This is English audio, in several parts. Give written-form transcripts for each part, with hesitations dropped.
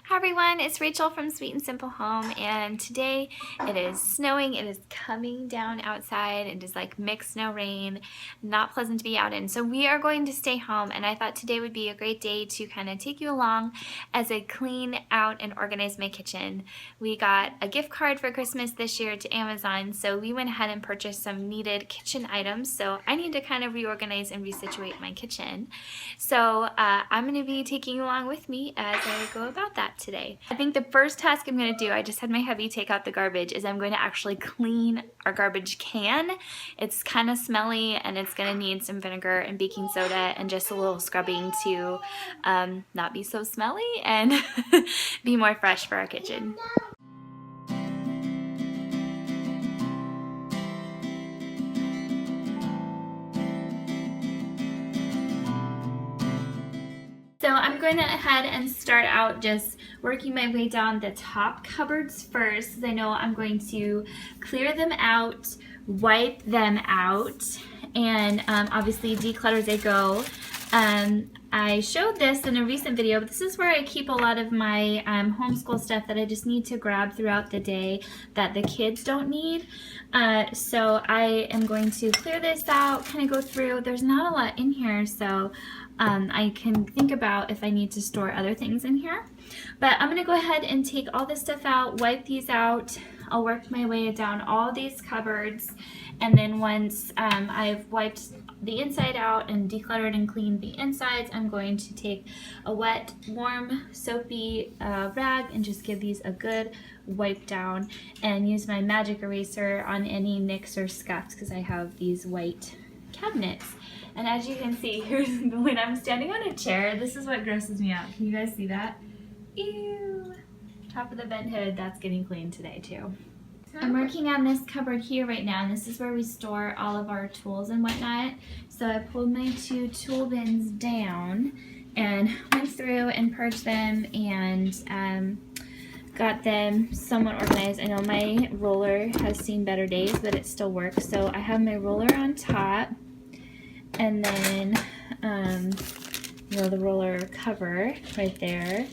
Hi everyone, it's Rachel from Sweet and Simple Home, and today it is snowing. It is coming down outside. It is like mixed snow rain, not pleasant to be out in. So we are going to stay home, and I thought today would be a great day to kind of take you along as I clean out and organize my kitchen. We got a gift card for Christmas this year to Amazon, so we went ahead and purchased some needed kitchen items. So I need to kind of reorganize and resituate my kitchen. So I'm going to be taking you along with me as I go about that today. I think the first task I'm going to do, I just had my hubby take out the garbage, is I'm going to actually clean our garbage can. It's kind of smelly and it's going to need some vinegar and baking soda and just a little scrubbing to not be so smelly and be more fresh for our kitchen. So I'm going to head and start out just working my way down the top cupboards first, because I know I'm going to clear them out, wipe them out, and obviously declutter as I go. I showed this in a recent video, but this is where I keep a lot of my homeschool stuff that I just need to grab throughout the day that the kids don't need. So I am going to clear this out, kind of go through. There's not a lot in here, so I can think about if I need to store other things in here. But I'm going to go ahead and take all this stuff out, wipe these out. I'll work my way down all these cupboards, and then once I've wiped the inside out and decluttered and cleaned the insides, I'm going to take a wet, warm, soapy rag and just give these a good wipe down and use my magic eraser on any nicks or scuffs, because I have these white cabinets. And as you can see, here's when I'm standing on a chair, this is what grosses me out. Can you guys see that? Ew! Top of the vent hood, that's getting cleaned today too. I'm working on this cupboard here right now, and this is where we store all of our tools and whatnot. So I pulled my two tool bins down and went through and purged them and got them somewhat organized. I know my roller has seen better days, but it still works. So I have my roller on top, and then the roller cover right there.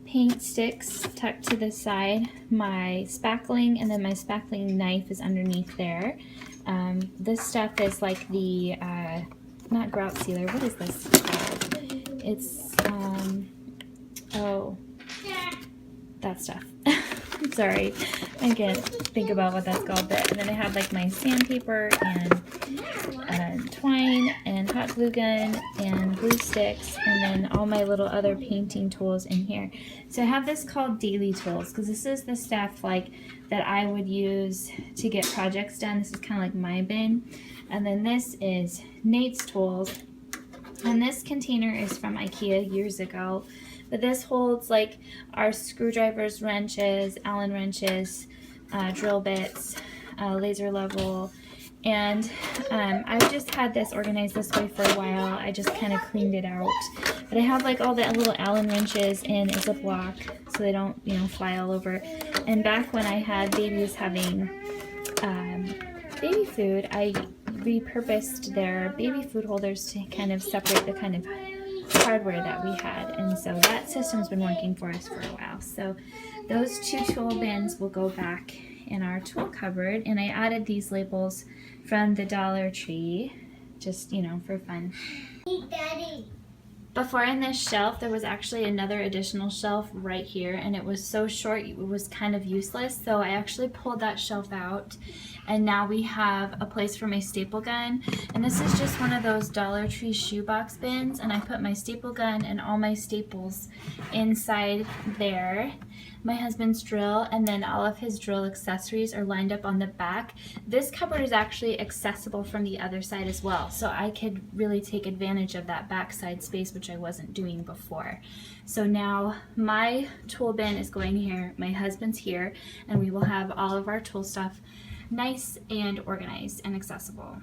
Paint sticks tucked to the side, my spackling, and then my spackling knife is underneath there. This stuff is like the, not grout sealer, what is this called? It's, oh, that stuff. I'm sorry, I can't think about what that's called, but and then I have like my sandpaper and twine and hot glue gun and glue sticks, and then all my little other painting tools in here. So I have this called daily tools, because this is the stuff like that I would use to get projects done. This is kind of like my bin. And then this is Nate's tools, and this container is from IKEA years ago. But this holds like our screwdrivers, wrenches, Allen wrenches, drill bits, laser level, and I've just had this organized this way for a while. I just kind of cleaned it out. But I have like all the little Allen wrenches in a Ziploc so they don't, fly all over. And back when I had babies having baby food, I repurposed their baby food holders to kind of separate the kind of hardware that we had, and so that system's been working for us for a while. So those two tool bins will go back in our tool cupboard, and I added these labels from the Dollar Tree just for fun. Daddy. Before in this shelf there was actually another additional shelf right here, and it was so short it was kind of useless, so I actually pulled that shelf out, and now we have a place for my staple gun. And this is just one of those Dollar Tree shoebox bins, and I put my staple gun and all my staples inside there. My husband's drill, and then all of his drill accessories are lined up on the back. This cupboard is actually accessible from the other side as well, so I could really take advantage of that backside space, which I wasn't doing before. So now my tool bin is going here, my husband's here, and we will have all of our tool stuff nice and organized and accessible.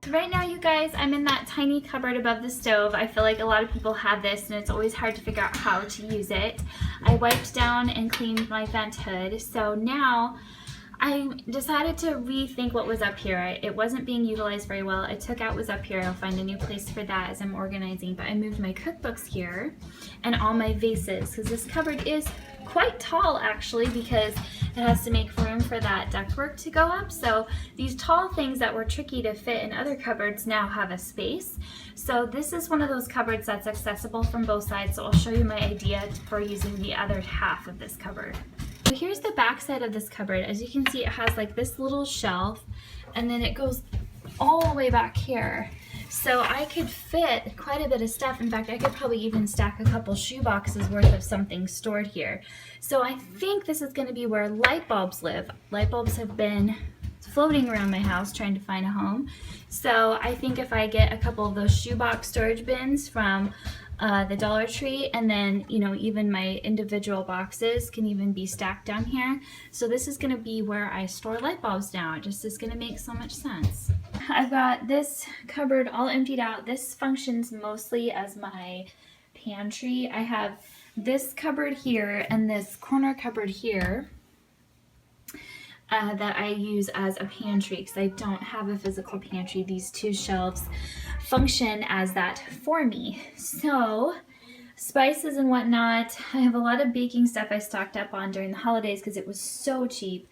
Right now, you guys, I'm in that tiny cupboard above the stove. I feel like a lot of people have this, and it's always hard to figure out how to use it. I wiped down and cleaned my vent hood, so now I decided to rethink what was up here. It wasn't being utilized very well. I took out what was up here. I'll find a new place for that as I'm organizing. But I moved my cookbooks here and all my vases, because this cupboard is quite tall actually, because it has to make room for that ductwork to go up. So these tall things that were tricky to fit in other cupboards now have a space. So this is one of those cupboards that's accessible from both sides. So I'll show you my idea for using the other half of this cupboard. So here's the back side of this cupboard. As you can see, it has like this little shelf, and then it goes all the way back here. So I could fit quite a bit of stuff. In fact, I could probably even stack a couple shoe boxes worth of something stored here. So I think this is going to be where light bulbs live. Light bulbs have been floating around my house trying to find a home. So I think if I get a couple of those shoebox storage bins from the Dollar Tree, and then, you know, even my individual boxes can even be stacked down here. So this is going to be where I store light bulbs now. It just is going to make so much sense. I've got this cupboard all emptied out. This functions mostly as my pantry. I have this cupboard here and this corner cupboard here that I use as a pantry, because I don't have a physical pantry. These two shelves function as that for me. So spices and whatnot, I have a lot of baking stuff I stocked up on during the holidays because it was so cheap.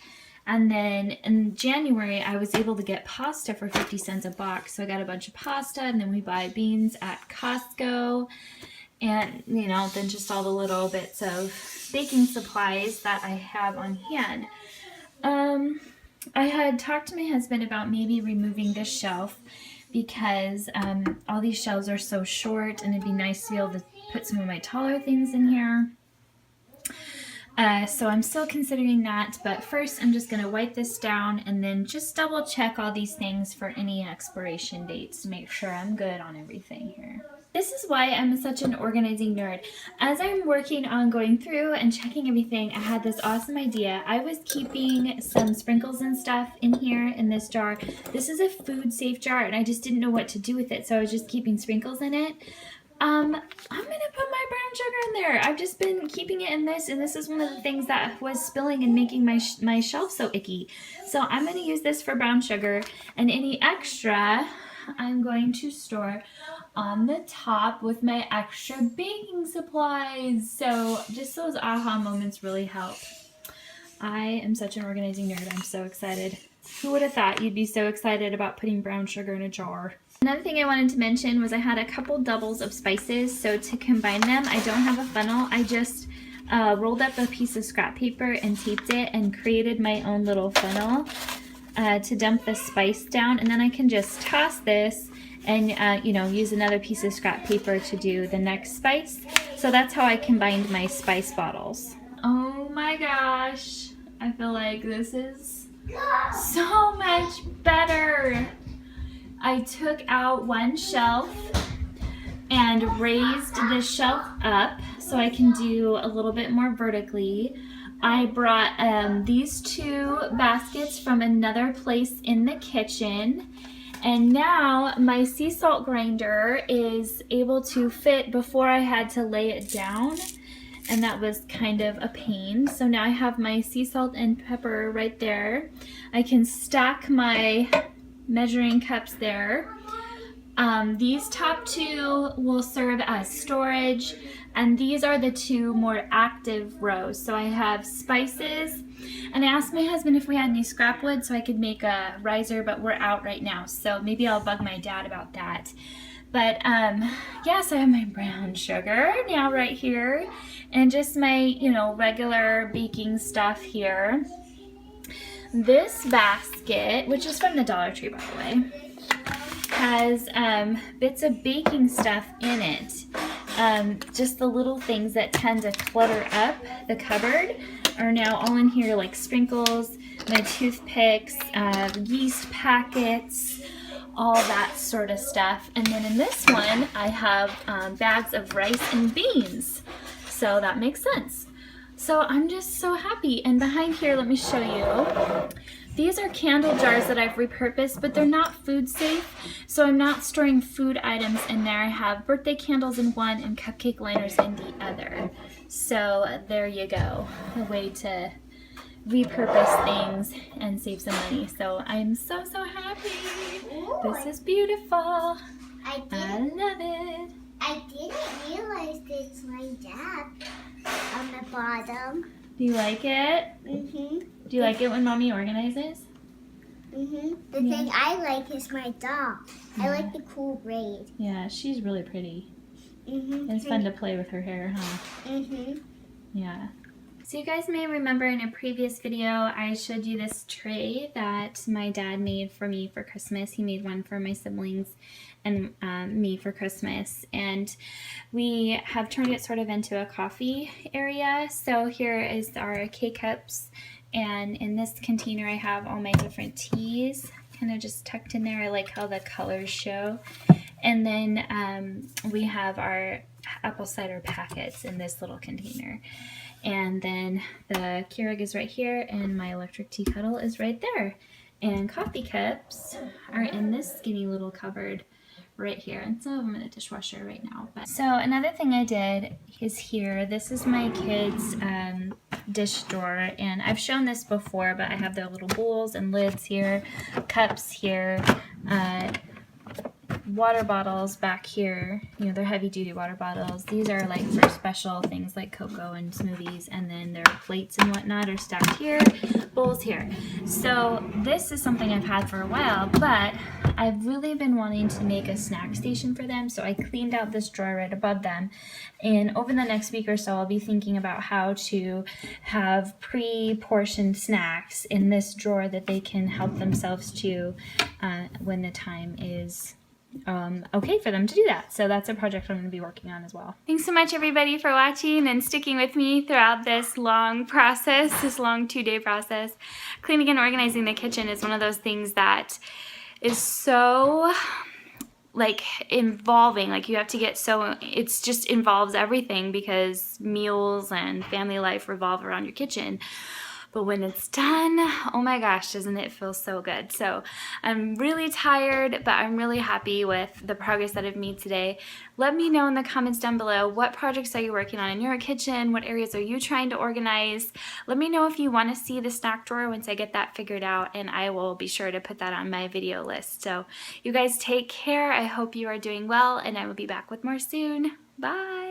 And then in January, I was able to get pasta for 50 cents a box. So I got a bunch of pasta, and then we buy beans at Costco. And, you know, then just all the little bits of baking supplies that I have on hand. I had talked to my husband about maybe removing this shelf, because all these shelves are so short, and it'd be nice to be able to put some of my taller things in here. So I'm still considering that, but first I'm just going to wipe this down and then just double check all these things for any expiration dates to make sure I'm good on everything here. This is why I'm such an organizing nerd. As I'm working on going through and checking everything, I had this awesome idea. I was keeping some sprinkles and stuff in here in this jar. This is a food safe jar, and I just didn't know what to do with it, so I was just keeping sprinkles in it. I'm gonna put my brown sugar in there. I've just been keeping it in this, and this is one of the things that was spilling and making my shelf so icky. So I'm gonna use this for brown sugar, and any extra I'm going to store on the top with my extra baking supplies. So just those aha moments really help. I am such an organizing nerd. I'm so excited. Who would have thought you'd be so excited about putting brown sugar in a jar? Another thing I wanted to mention was I had a couple doubles of spices. So to combine them, I don't have a funnel. I just rolled up a piece of scrap paper and taped it and created my own little funnel to dump the spice down. And then I can just toss this and you know, use another piece of scrap paper to do the next spice. So that's how I combined my spice bottles. Oh my gosh, I feel like this is so much better. I took out one shelf and raised the shelf up so I can do a little bit more vertically. I brought these two baskets from another place in the kitchen, and now my sea salt grinder is able to fit. Before I had to lay it down, and that was kind of a pain. So now I have my sea salt and pepper right there. I can stack my measuring cups there. These top two will serve as storage, and these are the two more active rows. So I have spices, and I asked my husband if we had any scrap wood so I could make a riser, but we're out right now, so maybe I'll bug my dad about that. But yeah, so I have my brown sugar now right here, and just my, you know, regular baking stuff here. This basket, which is from the Dollar Tree, by the way, has bits of baking stuff in it. Just the little things that tend to clutter up the cupboard are now all in here, like sprinkles, my toothpicks, yeast packets, all that sort of stuff. And then in this one, I have bags of rice and beans. So that makes sense. So I'm just so happy. And behind here, let me show you. These are candle jars that I've repurposed, but they're not food safe, so I'm not storing food items in there. I have birthday candles in one and cupcake liners in the other. So there you go, a way to repurpose things and save some money. So I'm so happy. Ooh, This is beautiful. I love it. I didn't realize it's my dad on the bottom. Do you like it? Mm-hmm. Do you like it when Mommy organizes? Mm-hmm. The thing I like is my dog. I like the cool braid. Yeah, she's really pretty. Mm-hmm. It's fun to play with her hair, huh? Mm-hmm. Yeah. So you guys may remember in a previous video I showed you this tray that my dad made for me for Christmas. He made one for my siblings and me for Christmas, and we have turned it sort of into a coffee area. So here is our K-cups, and in this container I have all my different teas kind of just tucked in there. I like how the colors show. And then we have our apple cider packets in this little container. And then the Keurig is right here, and my electric tea kettle is right there. And coffee cups are in this skinny little cupboard right here, and some of them in the dishwasher right now. So another thing I did is here. This is my kids' dish drawer, and I've shown this before, but I have their little bowls and lids here, cups here, water bottles back here. You know, they're heavy duty water bottles. These are like for special things like cocoa and smoothies, and then their plates and whatnot are stacked here, bowls here. So this is something I've had for a while, but I've really been wanting to make a snack station for them, so I cleaned out this drawer right above them. And over the next week or so, I'll be thinking about how to have pre-portioned snacks in this drawer that they can help themselves to when the time is okay for them to do that. So that's a project I'm going to be working on as well. Thanks so much everybody for watching and sticking with me throughout this long process, this long 2-day process. Cleaning and organizing the kitchen is one of those things that is so like involving, like you have to get so, it's just involves everything because meals and family life revolve around your kitchen. But when it's done, oh my gosh, doesn't it feel so good? So I'm really tired, but I'm really happy with the progress that I've made today. Let me know in the comments down below, what projects are you working on in your kitchen? What areas are you trying to organize? Let me know if you want to see the snack drawer once I get that figured out, and I will be sure to put that on my video list. So you guys take care. I hope you are doing well, and I will be back with more soon. Bye.